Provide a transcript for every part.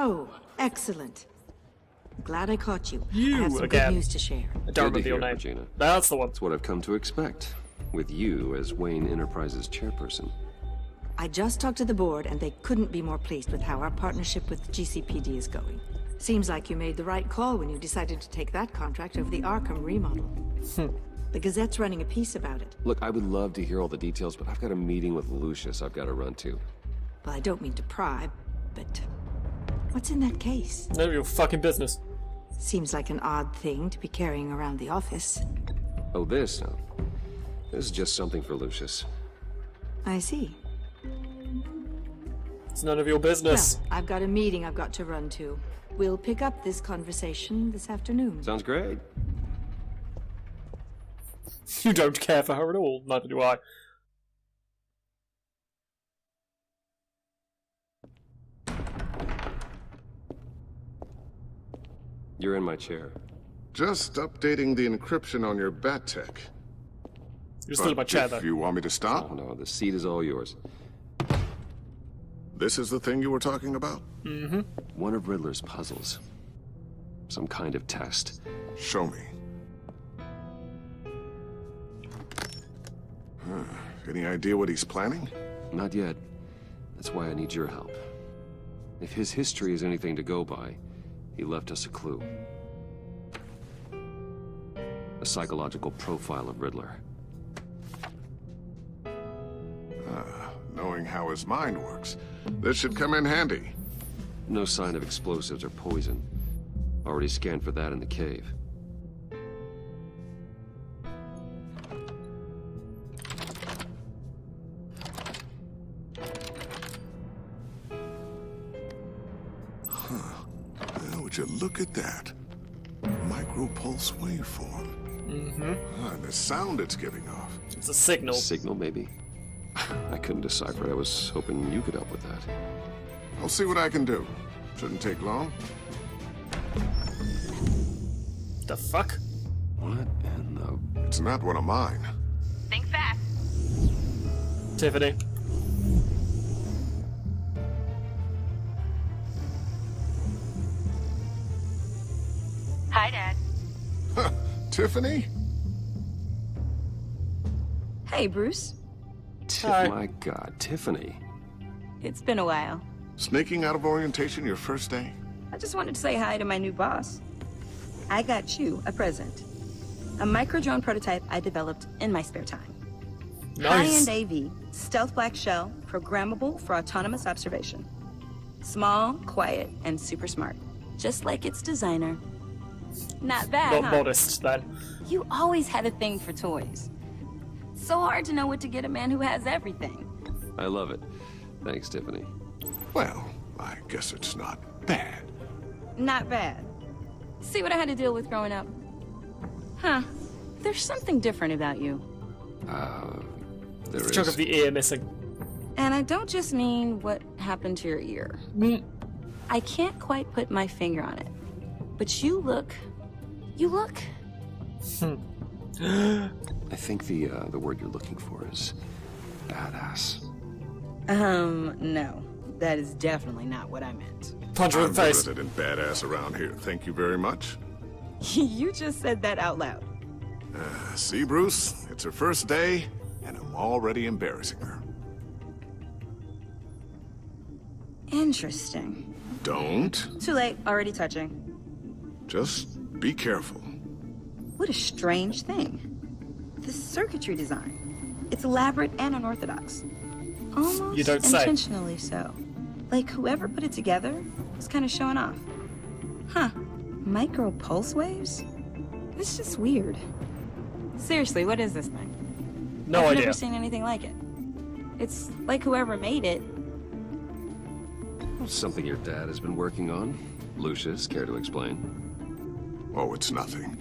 Oh, excellent. Glad I caught you. You I have some again. good news to share. I don't Good to remember your hear, name. Regina. That's the one. That's what I've come to expect, with you as Wayne Enterprises chairperson. I just talked to the board, and they couldn't be more pleased with how our partnership with GCPD is going. Seems like you made the right call when you decided to take that contract over the Arkham remodel. The Gazette's running a piece about it. Look, I would love to hear all the details, but I've got a meeting with Lucius I've got to run to. Well, I don't mean to pry, but what's in that case? None of your fucking business. Seems like an odd thing to be carrying around the office. Oh, this? No. This is just something for Lucius. I see. It's none of your Well, business. I've got a meeting I've got to run to. We'll pick up this conversation this afternoon. Sounds great. You don't care for her at all. Neither do I. You're in my chair. Just updating the encryption on your Bat-Tech. You're still in my chair, though. If you want me to Oh stop, no, the seat is all yours. this is the thing you were talking about? One of Riddler's puzzles. Some kind of test. Show me. Any idea what he's planning? Not yet. That's why I need your help. If his history is anything to go by, he left us a clue. A psychological profile of Riddler. Knowing how his mind works, this should come in handy. No sign of explosives or poison. Already scanned for that in the cave. Would you look at that? Micropulse waveform. And the sound it's giving off. It's a signal. Signal, maybe? I couldn't decipher it. I was hoping you could help with that. I'll see what I can do. Shouldn't take long. The fuck? What in the... It's not one of mine. Think fast. Tiffany. Hi, Dad. Tiffany? Hey, Bruce. Hi. My God, Tiffany. It's been a while. Sneaking out of orientation your first day? I just wanted to say hi to my new boss. I got you a present. A micro-drone prototype I developed in my spare time. Nice. High-end AV, stealth black shell, programmable for autonomous observation. Small, quiet, and super smart. Just like its designer. Not bad, Not huh? modest, then. You always had a thing for toys. So hard to know what to get a man who has everything. I love it. Thanks, Tiffany. Well, I guess it's not bad. Not bad. See what I had to deal with growing up? Huh. There's something different about you. There A is. chunk of the ear missing. And I don't just mean what happened to your ear. I can't quite put my finger on it. But you look... I think the word you're looking for is badass. No. That is definitely not what I meant. Punch her in I'm the face. resident badass around here. Thank you very much. You just said that out loud. See, Bruce? It's her first day, and I'm already embarrassing her. Interesting. Don't. Too late. Already touching. Just be careful. What a strange thing. The circuitry design. It's elaborate and unorthodox. Almost You don't say. intentionally so. Like whoever put it together was kind of showing off. Huh. Micro pulse waves? It's just weird. Seriously, what is this thing? No I've idea. never seen anything like it. It's like whoever made it. Something your dad has been working on. Lucius, care to explain? Oh, it's nothing.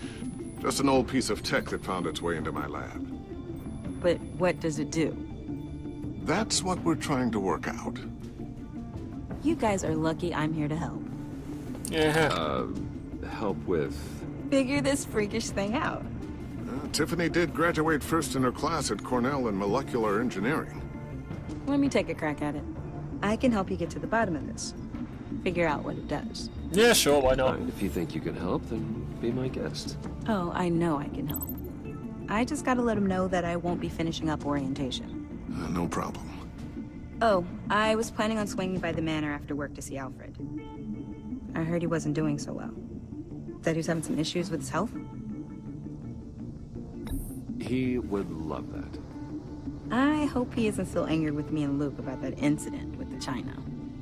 Just an old piece of tech that found its way into my lab. But what does it do? That's what we're trying to work out. You guys are lucky I'm here to help. Yeah. Help with... Figure this freakish thing out. Tiffany did graduate first in her class at Cornell in molecular engineering. Let me take a crack at it. I can help you get to the bottom of this. figure out what it does. Yeah, sure, why not? And if you think you can help, then be my guest. Oh, I know I can help. I just gotta let him know that I won't be finishing up orientation. No problem. Oh, I was planning on swinging by the manor after work to see Alfred. I heard he wasn't doing so well. That he was having some issues with his health? He would love that. I hope he isn't still angered with me and Luke about that incident with the china.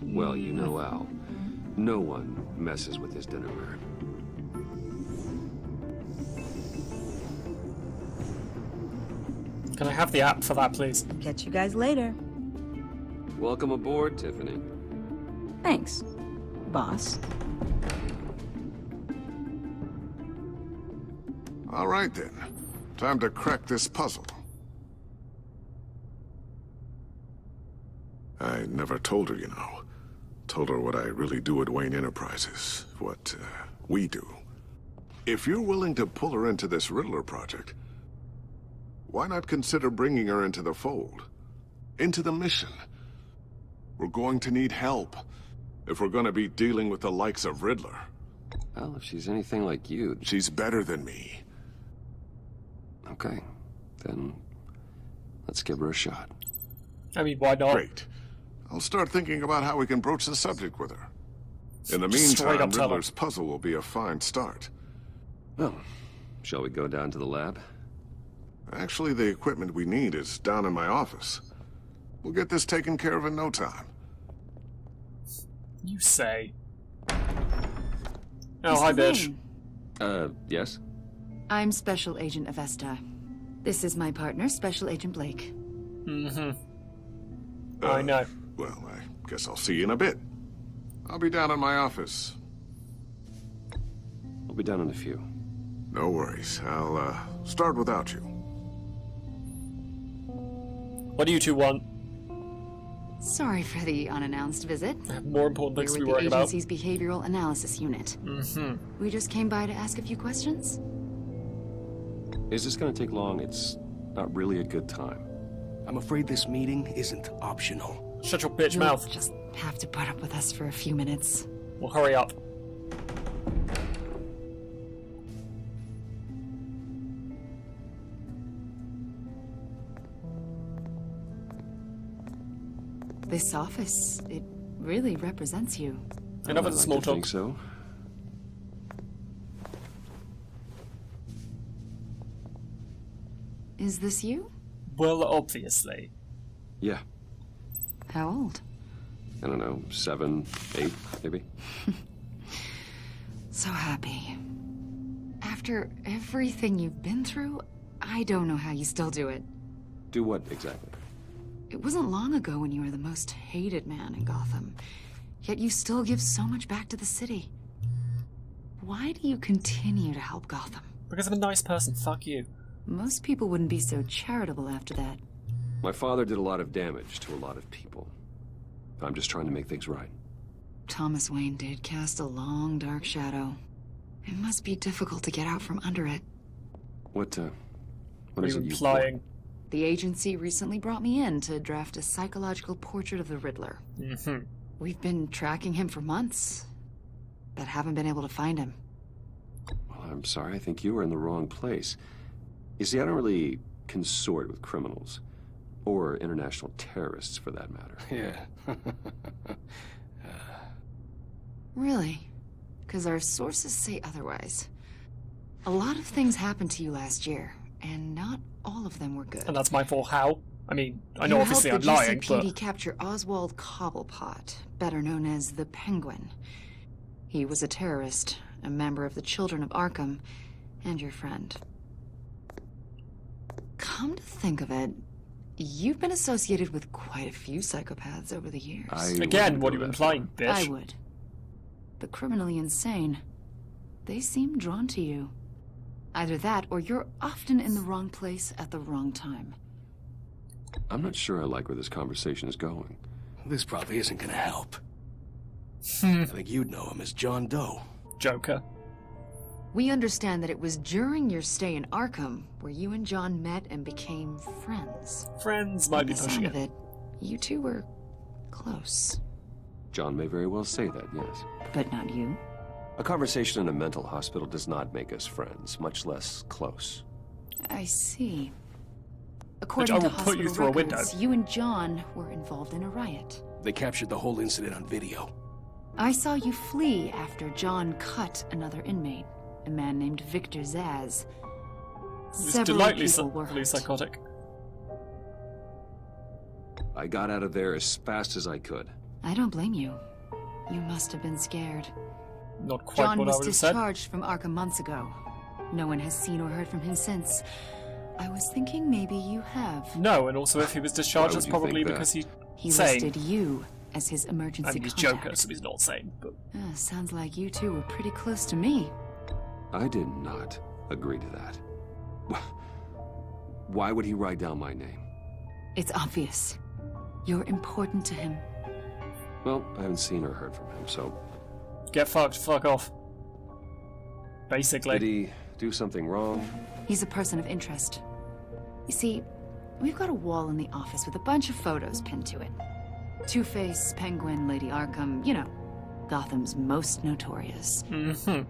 Well, you know Al. No one messes with his dinnerware. Can I have the app for that, please? Catch you guys later. Welcome aboard, Tiffany. Thanks, boss. All right, then. Time to crack this puzzle. I never told her, you know. Told her what I really do at Wayne Enterprises. What, we do. If you're willing to pull her into this Riddler project, why not consider bringing her into the fold? Into the mission? We're going to need help if we're going to be dealing with the likes of Riddler. Well, if she's anything like you... She's better than me. Okay, then let's give her a shot. I mean, why not? Great. I'll start thinking about how we can broach the subject with her. In the Straight meantime, up tell her. Riddler's puzzle will be a fine start. Well, shall we go down to the lab? Actually, the equipment we need is down in my office. We'll get this taken care of in no time. You say. Oh, hi, bitch. Yes? I'm Special Agent Avesta. This is my partner, Special Agent Blake. I know. Well, I guess I'll see you in a bit. I'll be down in my office. We'll be down in a few. No worries. I'll, start without you. What do you two want? Sorry for the unannounced visit. More important We're things to with be the worrying about. agency's behavioral analysis unit. We just came by to ask a few questions. Is this gonna take long? It's not really a good time. I'm afraid this meeting isn't optional. Shut your bitch You'll mouth. just have to put up with us for a few minutes. Well, hurry up. This office, it really represents you. Enough I of the like small to talk. think so. Is this you? Well, obviously. Yeah, How old? I don't know, 7, 8, maybe? So happy. After everything you've been through, I don't know how you still do it. Do what exactly? It wasn't long ago when you were the most hated man in Gotham, yet you still give so much back to the city. Why do you continue to help Gotham? Because I'm a nice person, fuck you. Most people wouldn't be so charitable after that. My father did a lot of damage to a lot of people. I'm just trying to make things right. Thomas Wayne did cast a long, dark shadow. It must be difficult to get out from under it. What What is are it you you implying? The agency recently brought me in to draft a psychological portrait of the Riddler. We've been tracking him for months, but haven't been able to find him. Well, I'm sorry, I think you were in the wrong place. You see, I don't really consort with criminals. Or international terrorists, for that matter. Yeah. Really? Because our sources say otherwise. A lot of things happened to you last year, and not all of them were good. And that's my fault. How? I mean, I know You obviously I'm helped the lying, GCPD but... capture Oswald Cobblepot, better known as the Penguin. He was a terrorist, a member of the Children of Arkham, and your friend. Come to think of it, you've been associated with quite a few psychopaths over the years. Again, what are you that implying, bitch? I would. The criminally insane. They seem drawn to you. Either that, or you're often in the wrong place at the wrong time. I'm not sure I like where this conversation is going. This probably isn't gonna help. I think you'd know him as John Doe. Joker. We understand that it was during your stay in Arkham where you and John met and became friends. Friends By might be the pushing sound it. of it, you two were close. John may very well say that, yes. But not you. A conversation in a mental hospital does not make us friends, much less close. I see. According I to will put you hospital through a window. records, you and John were involved in a riot. They captured the whole incident on video. I saw you flee after John cut another inmate, a man named Victor Zaz. It's Several people were delightfully hurt. psychotic. I got out of there as fast as I could. I don't blame you. You must have been scared. Not quite John what I was would have said. discharged from Arkham months ago. No one has seen or heard from him since. I was thinking maybe you have. No, and also if he was discharged, Why it's would you probably think that? because He sane. listed you as his I emergency mean, he's contact. Joker, so he's not sane, but... Sounds like you two were pretty close to me. I did not agree to that. Why would he write down my name? It's obvious. You're important to him. Well, I haven't seen or heard from him, so... Get fucked, fuck off. Basically. Did he do something wrong? He's a person of interest. You see, we've got a wall in the office with a bunch of photos pinned to it. Two-Face, Penguin, Lady Arkham, you know, Gotham's most notorious. Mm-hmm.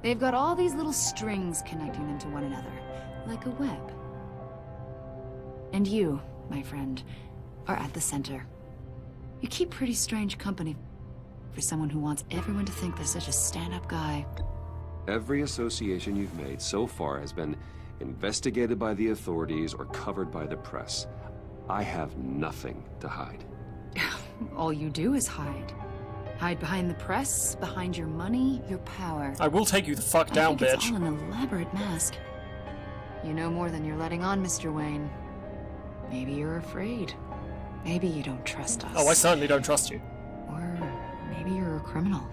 They've got all these little strings connecting them to one another, like a web. And you, my friend, are at the center. You keep pretty strange company for someone who wants everyone to think they're such a stand-up guy. Every association you've made so far has been investigated by the authorities or covered by the press. I have nothing to hide. All you do is hide. Hide behind the press, behind your money, your power. I will take you the fuck down, I think it's bitch. all an elaborate mask. You know more than you're letting on, Mr. Wayne. Maybe you're afraid. Maybe you don't trust us. Oh, I certainly don't trust you. Or maybe you're a criminal,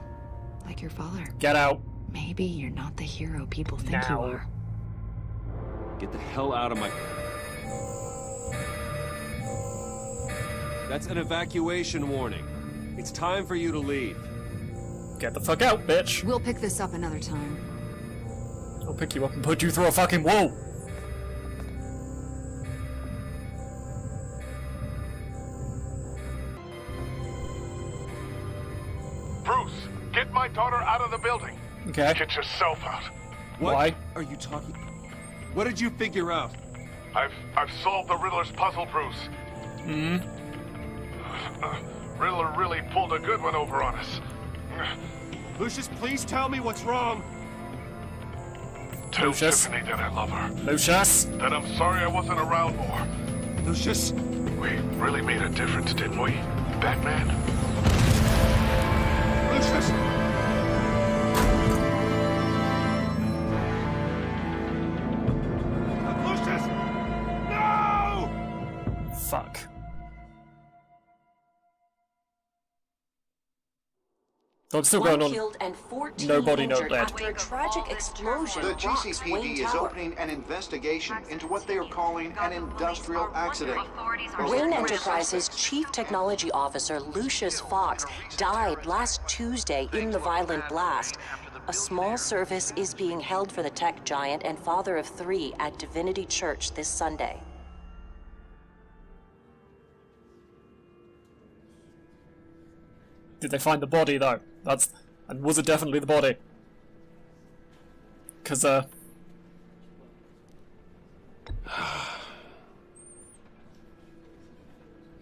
like your father. Get out. Maybe you're not the hero people think you Now. are. Get the hell out of my... That's an evacuation warning. It's time for you to leave. Get the fuck out, bitch. We'll pick this up another time. I'll pick you up and put you through a fucking wall. Bruce, get my daughter out of the building. Okay. Get yourself out. What Why? are you talking... What did you figure out? I've solved the Riddler's puzzle, Bruce. Riddler really pulled a good one over on us. Lucius, please tell me what's wrong. Tell Lucius? Tiffany that I love her. Lucius? That I'm sorry I wasn't around more. Lucius? We really made a difference, didn't we, Batman? Lucius! Lucius! No! Fuck. So I'm still One going on. killed and 14 Nobody knows injured that. after a tragic explosion The rocks GCPD Wayne is Tower. opening an investigation into what they are calling an industrial accident. Wayne Enterprises Chief Technology Officer Lucius Fox died last Tuesday in the violent blast. A small service is being held for the tech giant and father of 3 at Divinity Church this Sunday. Did they find the body though? And was it definitely the body? Cause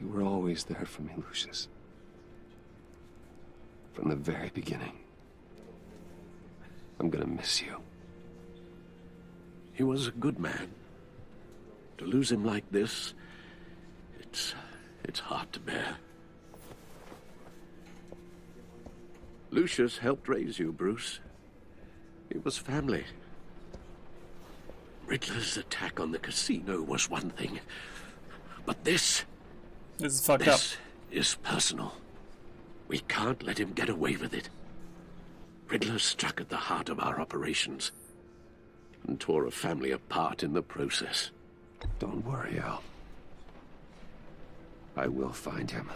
You were always there for me, Lucius. From the very beginning. I'm gonna miss you. He was a good man. To lose him like this, it's hard to bear. Lucius helped raise you, Bruce. It was family. Riddler's attack on the casino was one thing, but this this is fucked up. is personal. We can't let him get away with it. Riddler struck at the heart of our operations and tore a family apart in the process. Don't worry, Al. I will find him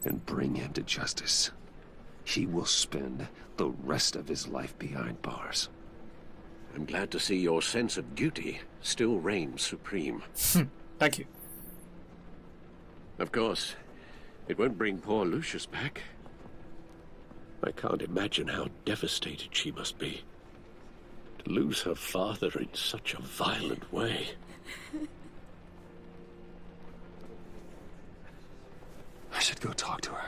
and bring him to justice. He will spend the rest of his life behind bars. I'm glad to see your sense of duty still reigns supreme. Thank you. Of course, it won't bring poor Lucius back, I can't imagine how devastated she must be. To lose her father in such a violent way. I should go talk to her.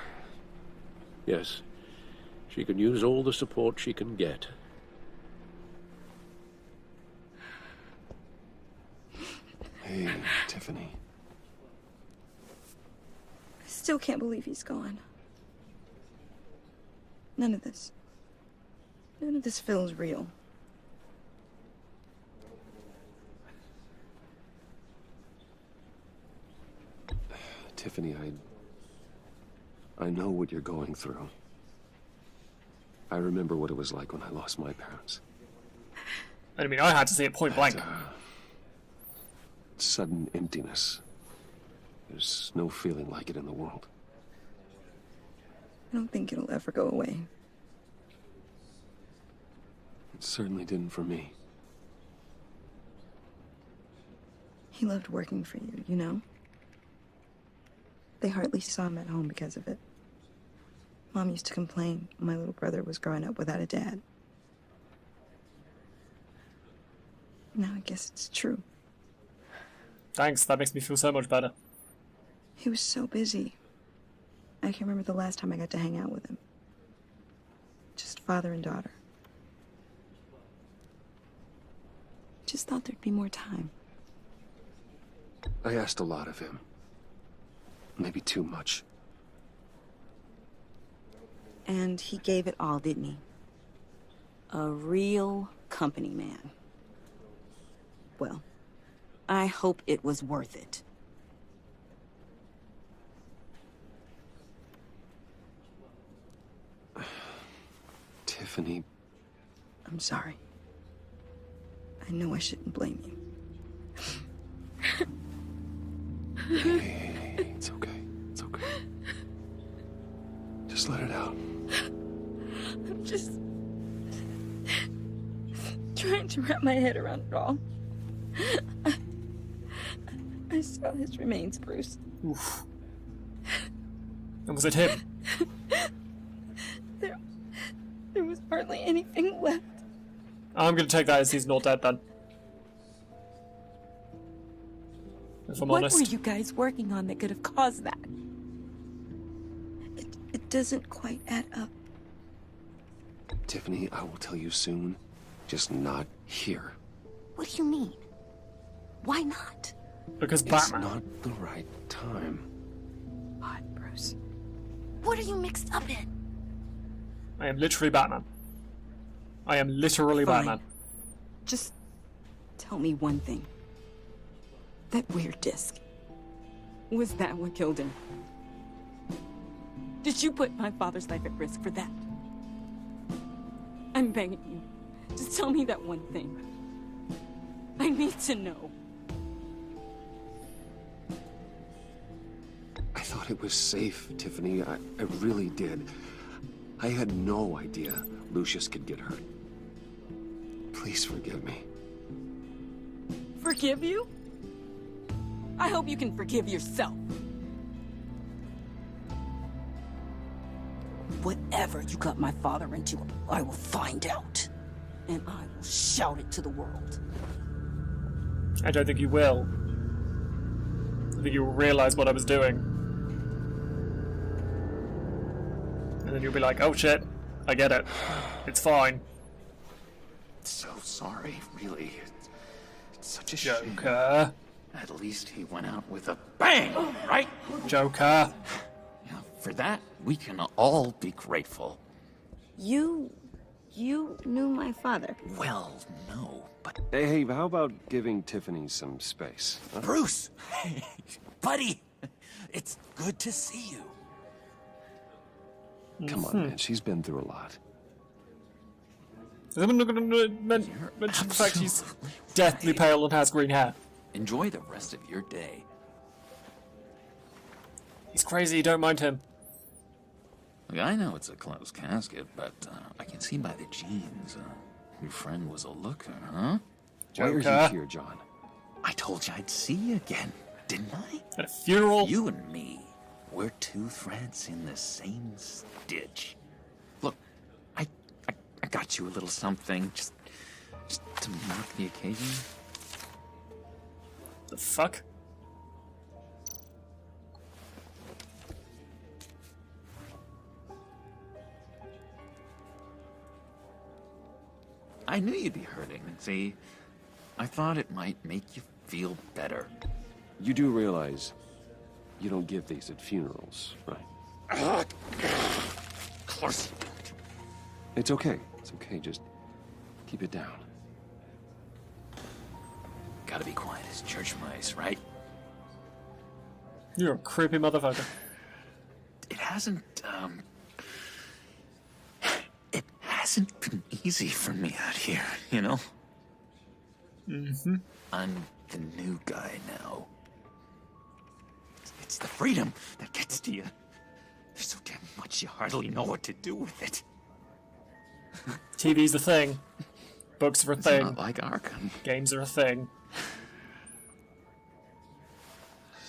Yes, she can use all the support she can get. Hey, Tiffany. I still can't believe he's gone. None of this feels real. Tiffany, I know what you're going through. I remember what it was like when I lost my parents. I mean, I had to see it point blank. Sudden emptiness. There's no feeling like it in the world. I don't think it'll ever go away. It certainly didn't for me. He loved working for you, you know? They hardly saw him at home because of it. Mom used to complain my little brother was growing up without a dad. Now I guess it's true. Thanks, that makes me feel so much better. He was so busy. I can't remember the last time I got to hang out with him. Just father and daughter. Just thought there'd be more time. I asked a lot of him. Maybe too much. And he gave it all, didn't he? A real company man. Well, I hope it was worth it. Tiffany. I'm sorry. I know I shouldn't blame you. Hey, it's okay. It's okay. Just let it out. I'm just trying to wrap my head around it all. I saw his remains, Bruce. Oof. And was it him? There was hardly anything left. I'm gonna take that as he's not dead then. If I'm What honest. were you guys working on that could have caused that? It doesn't quite add up. Tiffany, I will tell you soon. Just not here. What do you mean? Why not? Because It's Batman. not the right time. What, Bruce? What are you mixed up in? I am literally Batman. I am literally Fine. Batman. Just tell me one thing. That weird disc. Was that what killed him? Did you put my father's life at risk for that? I'm begging you. Just tell me that one thing. I need to know. I thought it was safe, Tiffany. I really did. I had no idea Lucius could get hurt. Please forgive me. Forgive you? I hope you can forgive yourself. Whatever you got my father into, I will find out. And I will shout it to the world. I don't think you will. I think you will realize what I was doing. And then you'll be like, oh shit, I get it. It's fine. So sorry, really. It's such a shame. Joker. At least he went out with a bang, right? Joker. Yeah, for that, we can all be grateful. You knew my father. Well, no, but... Hey, how about giving Tiffany some space? Huh? Bruce! Hey, buddy! It's good to see you. Come on, man. She's been through a lot. I'm not going to mention the fact she's deathly pale and has green hair. Enjoy the rest of your day. He's crazy, don't mind him. Look, I know it's a closed casket, but I can see by the jeans. Your friend was a looker, huh? Why are Joker. you here, John? I told you I'd see you again, didn't I? At a funeral? You and me, we're two threads in the same stitch. Look, got you a little something, just to mark the occasion. The fuck? I knew you'd be hurting. See, I thought it might make you feel better. You do realize you don't give these at funerals, right? Of course you don't. It's okay. It's okay. Just keep it down. Gotta be quiet as church mice, right? You're a creepy motherfucker. It hasn't been easy for me out here, you know? Mm-hmm. I'm the new guy now. It's the freedom that gets to you. There's so damn much you hardly know what to do with it. TV's a thing. Books are a It's thing. not like Arkham. Games are a thing.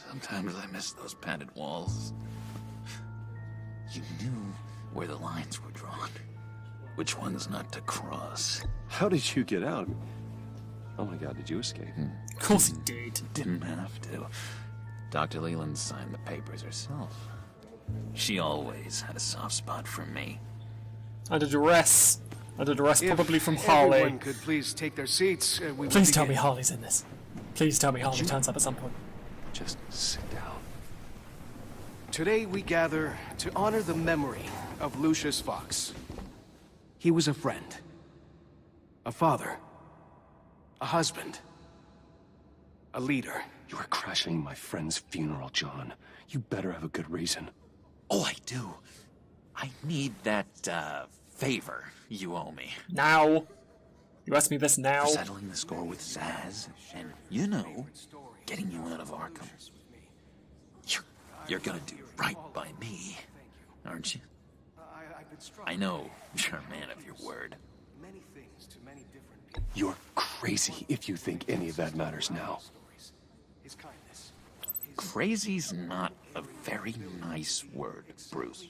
Sometimes I miss those padded walls. You knew where the lines were drawn. Which ones not to cross. How did you get out? Oh my god, did you escape? Of course he did. Didn't have to. Dr. Leland signed the papers herself. She always had a soft spot for me. Under duress. Under duress, If probably from Harley. everyone could please take their seats, we will Please tell me begin. Harley's in this. Please tell me Harley turns up at some point. Just sit down. Today we gather to honor the memory of Lucius Fox. He was a friend, a father, a husband, a leader. You are crashing my friend's funeral, John. You better have a good reason. Oh, I do. I need that, favor you owe me. Now. You ask me this now? For settling the score with Zaz, and, you know, getting you out of Arkham. You're gonna do right by me, aren't you? I know you're a man of your word. You're crazy if you think any of that matters now. Crazy's not a very nice word, Bruce.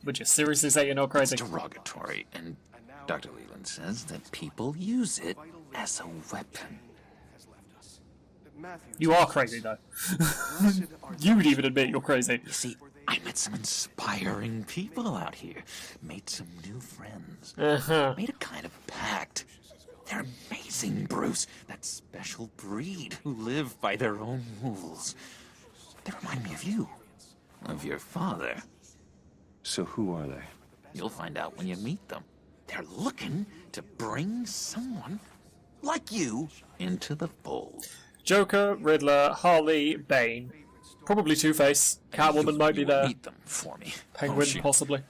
Would you seriously say you're not crazy? It's derogatory, and Dr. Leland says that people use it as a weapon. You are crazy, though. You would even admit you're crazy. You see, I met some inspiring people out here. Made some new friends. Uh-huh. Made a kind of pact. They're amazing, Bruce. That special breed who live by their own rules. They remind me of you. Of your father. So who are they? You'll find out when you meet them. They're looking to bring someone like you into the fold. Joker, Riddler, Harley, Bane. Probably Two-Face. Catwoman might be You will there. meet them for me. Penguin, won't you? possibly.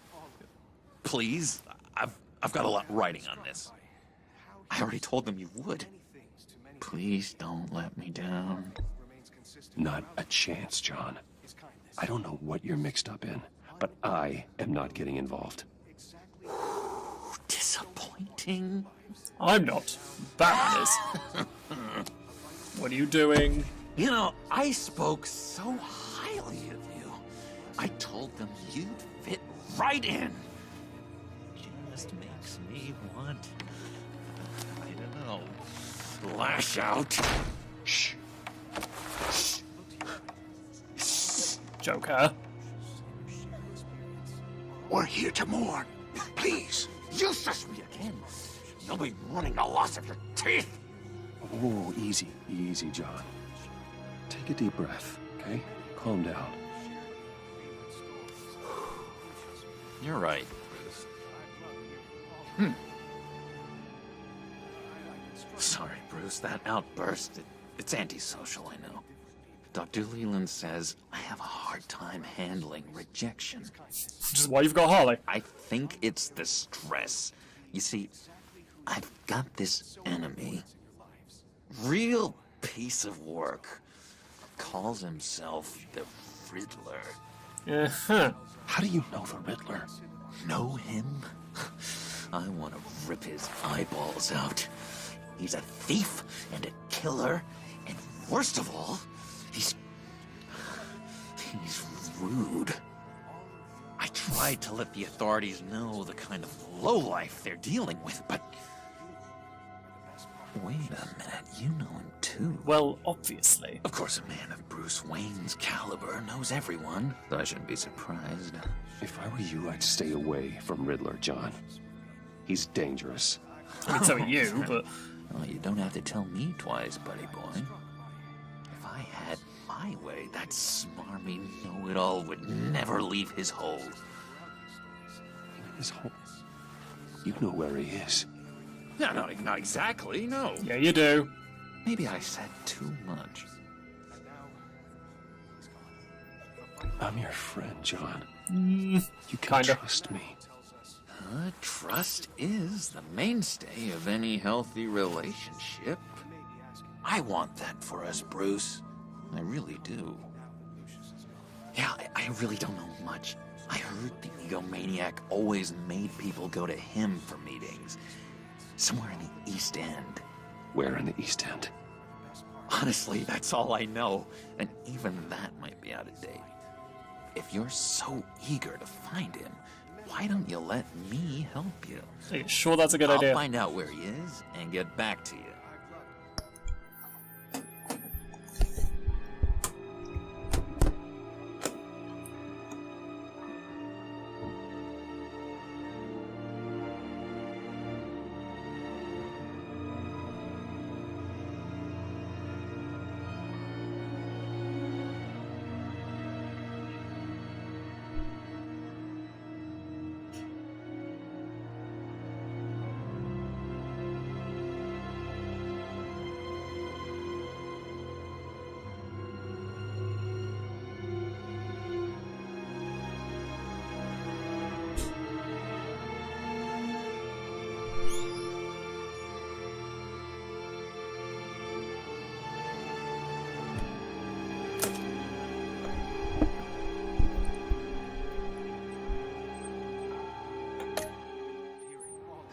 Please, I've got a lot riding on this. I already told them you would. Please don't let me down. Not a chance, John. I don't know what you're mixed up in, but I am not getting involved. Disappointing. I'm not. Batman is. What are you doing? You know, I spoke so highly of you. I told them you'd fit right in. Just makes me want, I don't know, lash out. Shh. Joker. We're here to mourn. Please, Useless me again. You'll be mourning the loss of your teeth. Oh, easy, easy, John. Take a deep breath, okay? Calm down. You're right, Bruce. Sorry, Bruce, that outburst, it's antisocial, I know. Dr. Leland says I have a hard time handling rejection. Which is why you've got Harley. I think it's the stress. You see, I've got this enemy. Real piece of work. Calls himself the Riddler. Uh-huh. How do you know the Riddler? Know him? I want to rip his eyeballs out. He's a thief and a killer, and worst of all, he's rude. I tried tried to let the authorities know the kind of lowlife they're dealing with, but... Wait a minute, you know him too. Well, obviously. Of course, a man of Bruce Wayne's caliber knows everyone, so I shouldn't be surprised. If I were you, I'd stay away from Riddler, John. He's dangerous. I mean, so are you, but... Well, you don't have to tell me twice, buddy boy. If I had my way, that smarmy know-it-all would never leave his hole. His hole? You know where he is. No, not exactly, no. Yeah, you do. Maybe I said too much. I'm your friend, John. You can trust me. Trust is the mainstay of any healthy relationship. I want that for us, Bruce. I really do. Yeah, I really don't know much. I heard the egomaniac always made people go to him for meetings. Somewhere in the East End. Where in the East End? Honestly, that's all I know. And even that might be out of date. If you're so eager to find him, why don't you let me help you? Are you sure that's a good idea? I'll find out where he is and get back to you.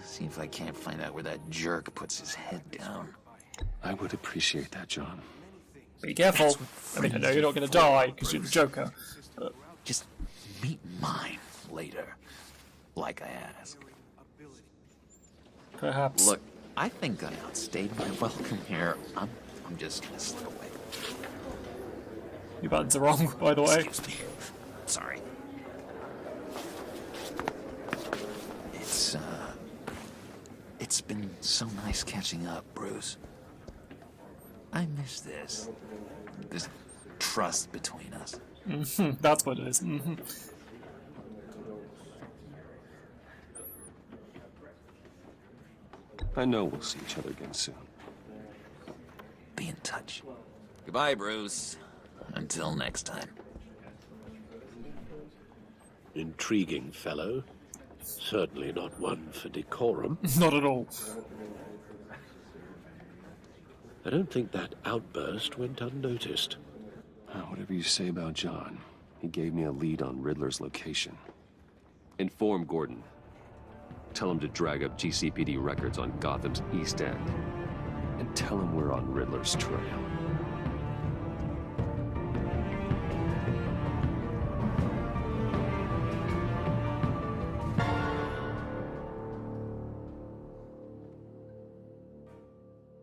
See if I can't find out where that jerk puts his head down. I would appreciate that, John. Be careful. I mean, I know you're not going to die because you're the Joker. But... Just meet mine later, like I asked. Perhaps. Look, I think I outstayed my welcome here. I'm just gonna slip away. Your buttons are wrong, by the way. Excuse me. Sorry. It's been so nice catching up, Bruce. I miss this. This trust between us. That's what it is. I know we'll see each other again soon. Be in touch. Goodbye, Bruce. Until next time. Intriguing fellow. Certainly not one for decorum. Not at all. I don't think that outburst went unnoticed. Whatever you say about John, he gave me a lead on Riddler's location. Inform Gordon. Tell him to drag up GCPD records on Gotham's East End. And tell him we're on Riddler's trail.